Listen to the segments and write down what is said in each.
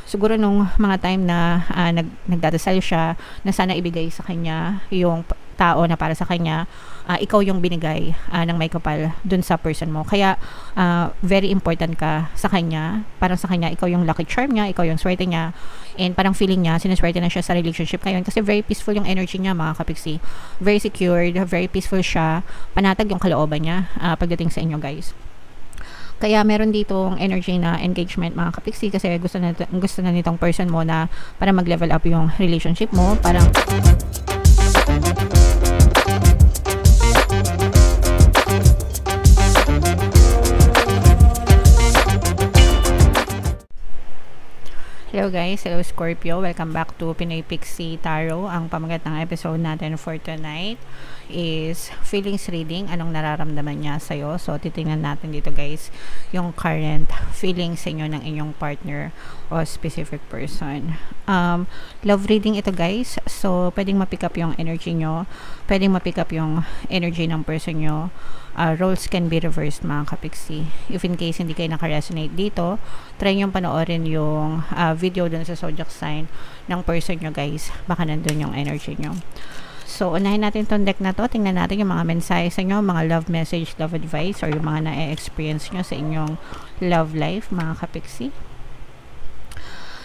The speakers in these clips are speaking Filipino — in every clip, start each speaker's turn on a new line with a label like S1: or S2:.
S1: siguro nung mga time na nagdadasal siya na sana ibigay sa kanya yung tao na para sa kanya, ikaw yung binigay ng may kapal dun sa person mo. Kaya very important ka sa kanya. Parang sa kanya, ikaw yung lucky charm niya, ikaw yung swerte niya, and parang feeling niya, sinuswerte na siya sa relationship ngayon kasi very peaceful yung energy niya, mga kapiksi. Very secured, very peaceful siya, panatag yung kalooban niya pagdating sa inyo, guys. Kaya meron ditong energy na engagement, mga kapiksi, kasi gusto na nitong person mo na para mag-level up yung relationship mo. Parang hello guys, hello Scorpio, welcome back to Pinoy Pixie Tarot. Ang pamagat ng episode natin for tonight is feelings reading. Anong nararamdaman niya sa'yo? So titingnan natin dito guys yung current feelings sa inyo ng inyong partner o specific person. Love reading ito guys, so pwedeng ma-pick up yung energy nyo, pwedeng ma-pick up yung energy ng person nyo. Roles can be reversed, mga kapiksi. If in case hindi kayo naka-resonate dito, try nyo panoorin yung video dun sa zodiac sign ng person nyo guys, baka nandun yung energy nyo. So unahin natin tong deck na to, tingnan natin yung mga mensahe sa inyo, mga love message, love advice, or yung mga na-experience nyo sa inyong love life, mga kapiksi.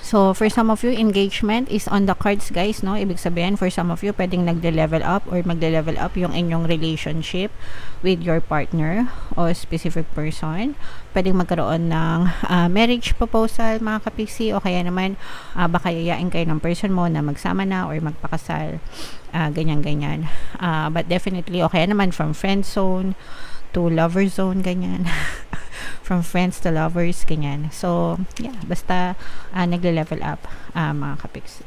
S1: So, for some of you, engagement is on the cards, guys, no? Ibig sabihin, for some of you, pwedeng nagle-level up or magle-level up yung inyong relationship with your partner o specific person. Pwedeng magkaroon ng marriage proposal, mga kapiksi, o kaya naman, baka yayain kayo ng person mo na magsama na or magpakasal, ganyan-ganyan. But definitely, o kaya naman from friend zone to lover zone, ganyan. From friends to lovers, ganyan. So, yeah, basta nagle-level up, mga kapiksi.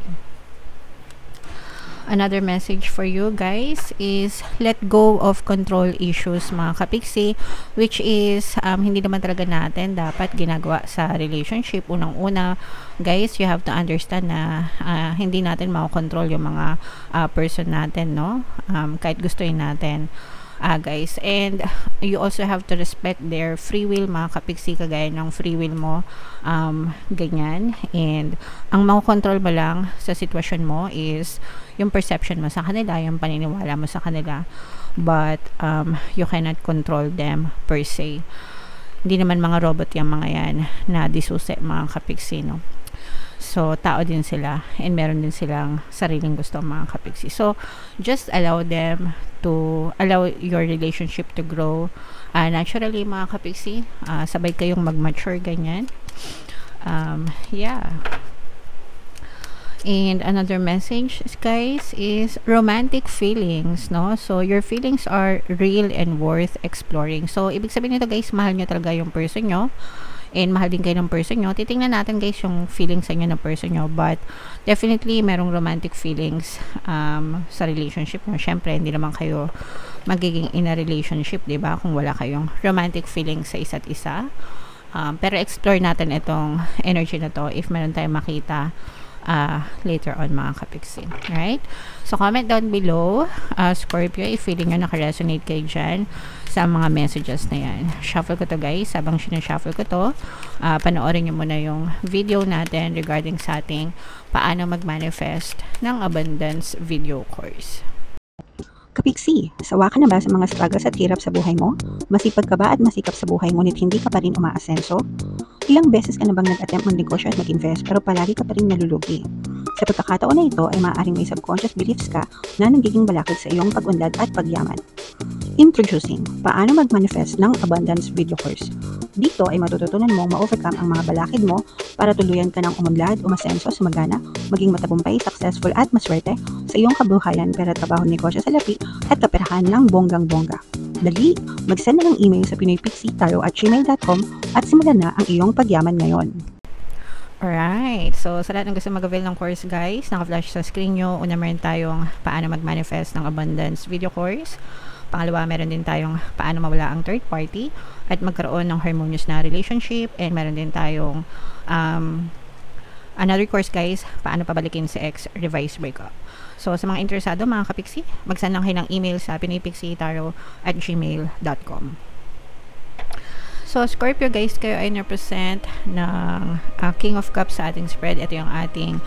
S1: Another message for you guys is let go of control issues, mga kapiksi, which is hindi naman talaga natin dapat ginagawa sa relationship. Unang-una, guys, you have to understand na hindi natin makokontrol yung mga person natin, no? Kahit gustuin natin. Guys, and you also have to respect their free will, mga kapiksi, kagaya ng free will mo, ganyan. And ang makokontrol mo lang sa sitwasyon mo is yung perception mo sa kanila, yung paniniwala mo sa kanila, but you cannot control them per se. Hindi naman mga robot yung mga yan na disusi, mga kapiksi, no? So, tao din sila, and meron din silang sariling gusto, mga kapiksi. So, just allow them to, allow your relationship to grow naturally, mga kapiksi. Sabay kayong mag-mature, ganyan. Yeah. And another message, guys, is romantic feelings, no? So, your feelings are real and worth exploring. So, ibig sabihin nito, guys, mahal nyo talaga yung person nyo. And mahal din kayo ng person nyo. Titingnan natin guys yung feelings sa inyo ng person nyo, but definitely merong romantic feelings sa relationship nyo. Syempre hindi naman kayo magiging in a relationship, diba, kung wala kayong romantic feelings sa isa't isa. Pero explore natin itong energy na to if meron tayong makita later on, mga kapiksi. Right? So comment down below, Scorpio, if feeling nyo naka-resonate kayo dyan sa mga messages na yan. Shuffle ko to guys. Habang sinashuffle ko to, panoorin nyo muna yung video natin regarding sa ating paano mag-manifest ng abundance video course.
S2: Kapiksi, sawa ka na ba sa mga struggles at hirap sa buhay mo? Masipag ka ba at masikap sa buhay ngunit hindi ka pa rin umaasenso? Ilang beses ka na bang nag-attempt magnegosyo at mag-invest pero palagi ka pa rin nalulugi? Sa pagkakataon na ito ay maaaring may subconscious beliefs ka na nagiging balakid sa iyong pag-unlad at pagyaman. Introducing, paano mag-manifest ng abundance video course. Dito ay matututunan mong ma-overcome ang mga balakid mo para tuluyan ka ng umunlad, umasenso, sumagana, maging matagumpay, successful at maswerte sa iyong kabuhayan, pera, trabaho, negosyo sa lapi at kaperahan ng bonggang-bongga. Dali, mag-send na ng email sa pinoypixie@gmail.com at simulan na ang iyong pagyaman ngayon.
S1: Alright, so sa lahat ng gusto mag-avail ng course guys, naka-flash sa screen nyo. Una, meron tayong paano mag-manifest ng abundance video course. Pangalawa, meron din tayong paano mawala ang third party at magkaroon ng harmonious na relationship. And meron din tayong another course guys, paano pabalikin si ex, revised breakup. So sa mga interesado, mga kapiksi, mag-send lang kayo ng email sa pinoypixietarot@gmail.com. So, Scorpio guys, kayo ay represent ng King of Cups sa ating spread. Ito yung ating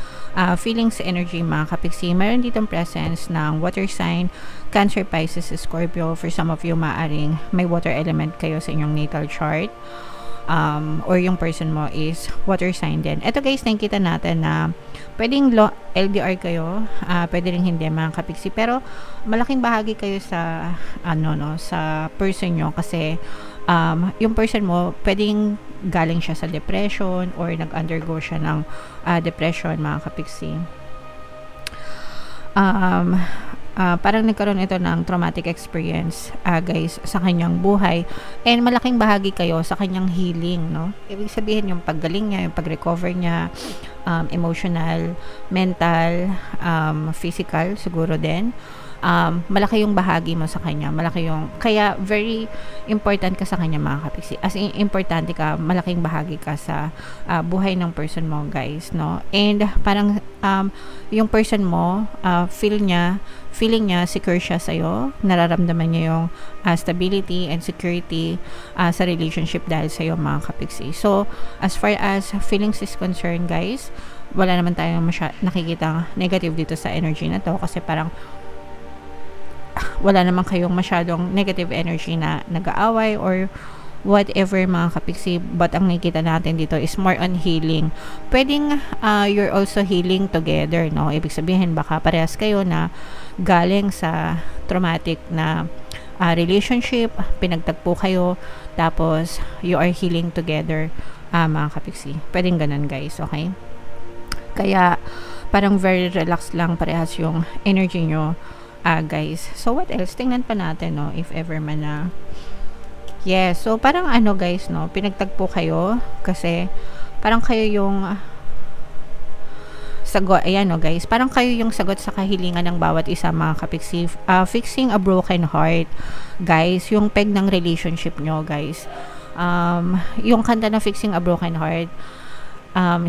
S1: feelings energy mga kapiksi. Meron ditong presence ng water sign, Cancer, Pisces, Scorpio. For some of you, maaring may water element kayo sa inyong natal chart. Or yung person mo is water sign din. Ito guys, nakikita natin na pwedeng LDR kayo, pwede rin hindi mga kapiksi. Pero malaking bahagi kayo sa sa person nyo kasi yung person mo, pwedeng galing siya sa depression or nag-undergo siya ng depression mga kapiksi. Parang nagkaroon ito ng traumatic experience guys sa kanyang buhay, and malaking bahagi kayo sa kanyang healing, no? Ibig sabihin yung paggaling niya, yung pag-recover niya, emotional, mental, physical siguro din. Malaki yung bahagi mo sa kanya, malaki yung, kaya very important ka sa kanya mga kapiksi, as in importante ka, malaking bahagi ka sa buhay ng person mo guys, no? And parang yung person mo, feeling niya secure siya sa'yo, nararamdaman niya yung stability and security sa relationship dahil sa'yo mga kapiksi. So as far as feelings is concerned guys, wala naman tayong nakikita negative dito sa energy na to, kasi parang wala naman kayong masyadong negative energy na nag-aaway or whatever mga kapiksi, but ang nakikita natin dito is more on healing. Pwedeng you're also healing together, no? Ibig sabihin baka parehas kayo na galing sa traumatic na relationship, pinagtagpo kayo, tapos you are healing together mga kapiksi. Pwedeng ganun guys, okay? Kaya parang very relaxed lang parehas yung energy nyo guys. So what else? Tingnan pa natin, no, if ever man na yes, so parang guys, no, pinagtagpo kayo kasi parang kayo yung sagot, ayan no guys, parang kayo yung sagot sa kahilingan ng bawat isa mga kapiksi. Fixing a broken heart guys, yung peg ng relationship nyo guys. Yung kanta na Fixing a Broken Heart,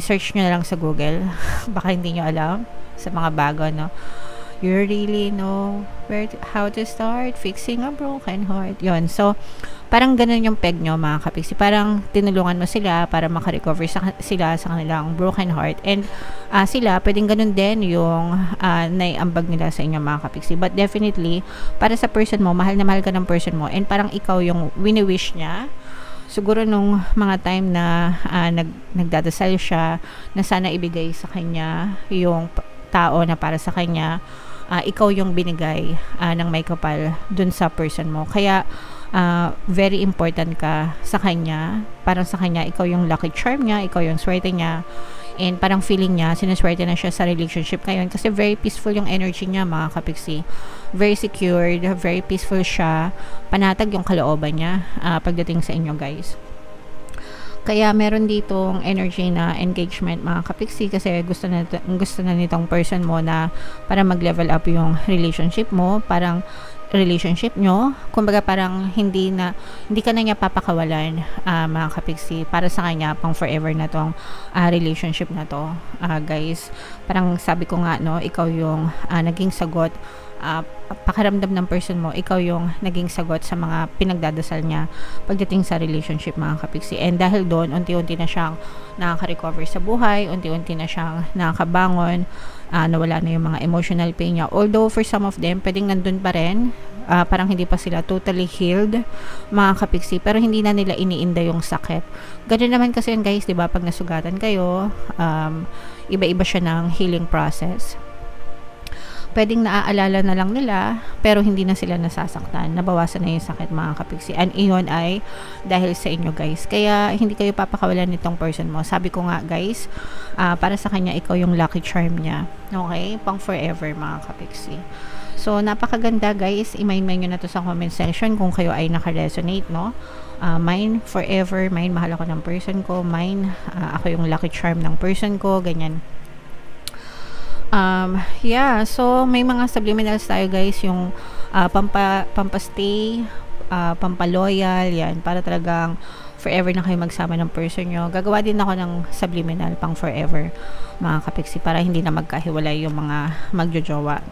S1: search nyo na lang sa Google baka hindi nyo alam, sa mga bago, no? You really know how to start fixing a broken heart. Yon. So, parang ganun yung peg nyo mga kapiksi. Parang tinulungan mo sila para makarecover sila sa kanilang broken heart. And sila, pwedeng ganun din yung naiambag nila sa inyo mga kapiksi. But definitely, para sa person mo, mahal na mahal ka ng person mo. And parang ikaw yung wini-wish niya. Siguro nung mga time na nagdadasal siya na sana ibigay sa kanya yung tao na para sa kanya, ikaw yung binigay ng may kapal dun sa person mo. Kaya very important ka sa kanya. Parang sa kanya, ikaw yung lucky charm niya, ikaw yung swerte niya, and parang feeling niya sinuswerte na siya sa relationship ngayon kasi very peaceful yung energy niya mga kapiksi. Very secured, very peaceful siya, panatag yung kalooban niya pagdating sa inyo guys. Kaya meron ditong energy na engagement mga kapiksi kasi gusto na nitong person mo na para mag-level up yung relationship mo, parang relationship nyo, kumbaga parang hindi ka na niya papakawalan mga kapiksi, para sa kanya pang forever na tong relationship na to guys. Parang sabi ko nga, no, ikaw yung naging sagot, pakiramdam ng person mo, ikaw yung naging sagot sa mga pinagdadasal niya pagdating sa relationship mga kapiksi. And dahil doon, unti-unti na siyang nakaka-recover sa buhay, unti-unti na siyang nakakabangon, nawala na yung mga emotional pain niya. Although for some of them, pwedeng nandun pa rin, parang hindi pa sila totally healed mga kapiksi, pero hindi na nila iniinda yung sakit. Ganun naman kasi yun guys, diba, pag nasugatan kayo, iba-iba siya ng healing process. Pwedeng naaalala na lang nila pero hindi na sila nasasaktan, nabawasan na yung sakit mga kapiksi, and iyon ay dahil sa inyo guys. Kaya hindi kayo papakawalan nitong person mo. Sabi ko nga guys, para sa kanya ikaw yung lucky charm niya, okay, pang forever mga kapiksi. So napakaganda guys, i-main nyo na to sa comment section kung kayo ay naka-resonate, no? Mine forever, mine mahal ako ng person ko, mine ako yung lucky charm ng person ko, ganyan. Yeah, so may mga subliminals tayo guys, yung pampastay, pampaloyal, yan, para talagang forever na kayo magsama ng person nyo. Gagawa din ako ng subliminal pang forever, mga kapiksi, para hindi na magkahiwalay yung mga magjojowa,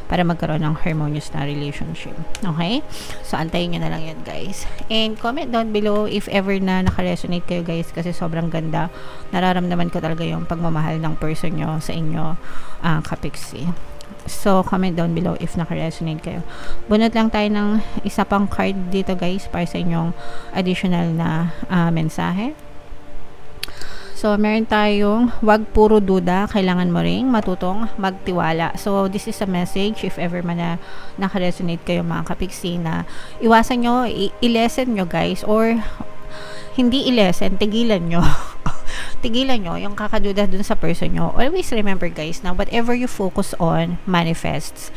S1: para magkaroon ng harmonious na relationship. Okay? So, antayin nyo na lang yan, guys. And comment down below if ever na nakaresonate kayo, guys, kasi sobrang ganda. Nararamdaman ko talaga yung pagmamahal ng person nyo sa inyo, kapiksi. So, comment down below if naka-resonate kayo. Bunot lang tayo ng isa pang card dito, guys, para sa inyong additional na mensahe. So, meron tayong wag puro duda, kailangan mo ring matutong magtiwala. So, this is a message if ever man na naka-resonate kayo, mga kapiksi, na iwasan nyo, i-lesson nyo, guys, or hindi i-lesson, tigilan nyo. Tigilan nyo yung kakaduda dun sa person nyo. Always remember, guys, na whatever you focus on manifests,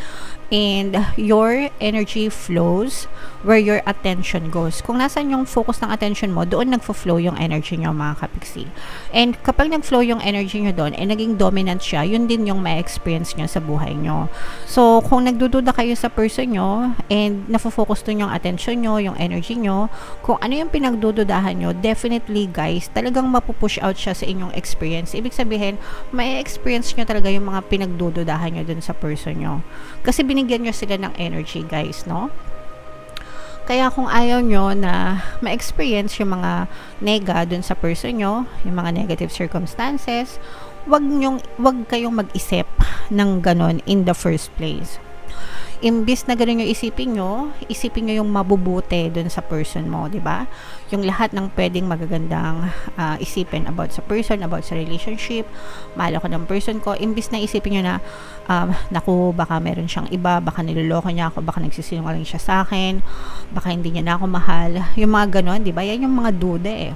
S1: and your energy flows where your attention goes. Kung nasan yung focus ng attention mo, doon nagfo-flow yung energy nyo, mga kapiksi. And kapag nag-flow yung energy nyo doon, and naging dominant siya, yun din yung ma-experience nyo sa buhay nyo. So, kung nagdududa kayo sa person nyo, and nafo-focus doon yung attention nyo, yung energy nyo, kung ano yung pinagdududahan nyo, definitely, guys, talagang mapupush out siya sa inyong experience. Ibig sabihin, ma-experience nyo talaga yung mga pinagdududahan nyo doon sa person nyo. Kasi binigyan nyo sila ng energy, guys, no? Kaya kung ayaw nyo na ma-experience yung mga nega dun sa person nyo, yung mga negative circumstances, wag kayong mag-isip ng ganon in the first place. Imbis na gano'n yung isipin nyo yung mabubuti dun sa person mo, di ba? Yung lahat ng pwedeng magagandang isipin about sa person, about sa relationship, mahal ako ng person ko. Imbis na isipin nyo na, naku, baka meron siyang iba, baka niloloko niya ako, baka nagsisinungaling siya sa akin, baka hindi niya na ako mahal. Yung mga gano'n, di ba? Yan yung mga duda eh.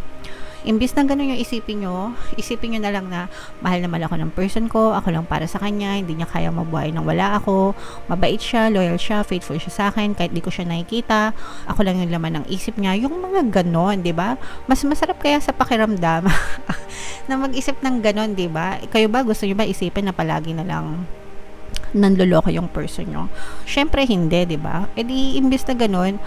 S1: Imbis na gano'n yung isipin nyo na lang na mahal na mahal ako ng person ko, ako lang para sa kanya, hindi niya kaya mabuhay nang wala ako, mabait siya, loyal siya, faithful siya sa akin, kahit di ko siya nakikita, ako lang yung laman ng isip niya, yung mga gano'n, di ba? Mas masarap kaya sa pakiramdam na mag-isip ng gano'n, di ba? Kayo ba, gusto nyo ba isipin na palagi na lang nanloloko yung person nyo? Syempre hindi, di ba? E di, imbis na gano'n,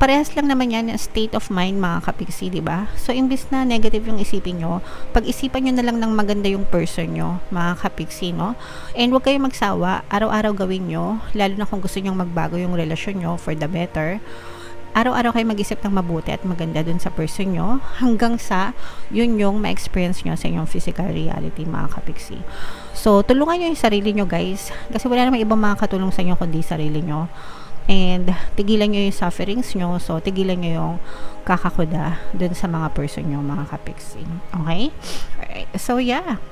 S1: parehas lang naman yan state of mind, mga kapiksi, diba? So, imbis na negative yung isipin nyo, pag-isipan nyo na lang ng maganda yung person nyo, mga kapiksi, no? And huwag kayong magsawa, araw-araw gawin nyo, lalo na kung gusto nyo magbago yung relasyon nyo for the better. Araw-araw kayo mag-isip ng mabuti at maganda dun sa person nyo, hanggang sa yun yung ma-experience nyo sa inyong physical reality, mga kapiksi. So, tulungan nyo yung sarili nyo, guys, kasi wala namang ibang makakatulong sa inyo kundi sarili nyo. And tigilan nyo yung sufferings nyo. So, tigilan nyo yung kakakuda dun sa mga person nyo, mga kapiksi. Okay? Alright. So, yeah.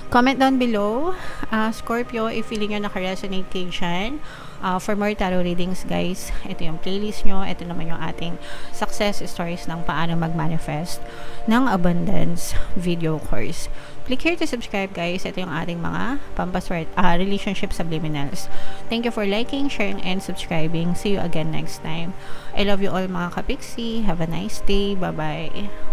S1: Comment down below, Scorpio, if feeling nyo naka-resonate kayo dyan. For more tarot readings, guys, ito yung playlist nyo. Ito naman yung ating success stories ng paano mag-manifest ng abundance video course. Click here to subscribe, guys. Ito yung ating mga pampaswerte, relationship subliminals. Thank you for liking, sharing, and subscribing. See you again next time. I love you all, mga kapiksi. Have a nice day. Bye-bye.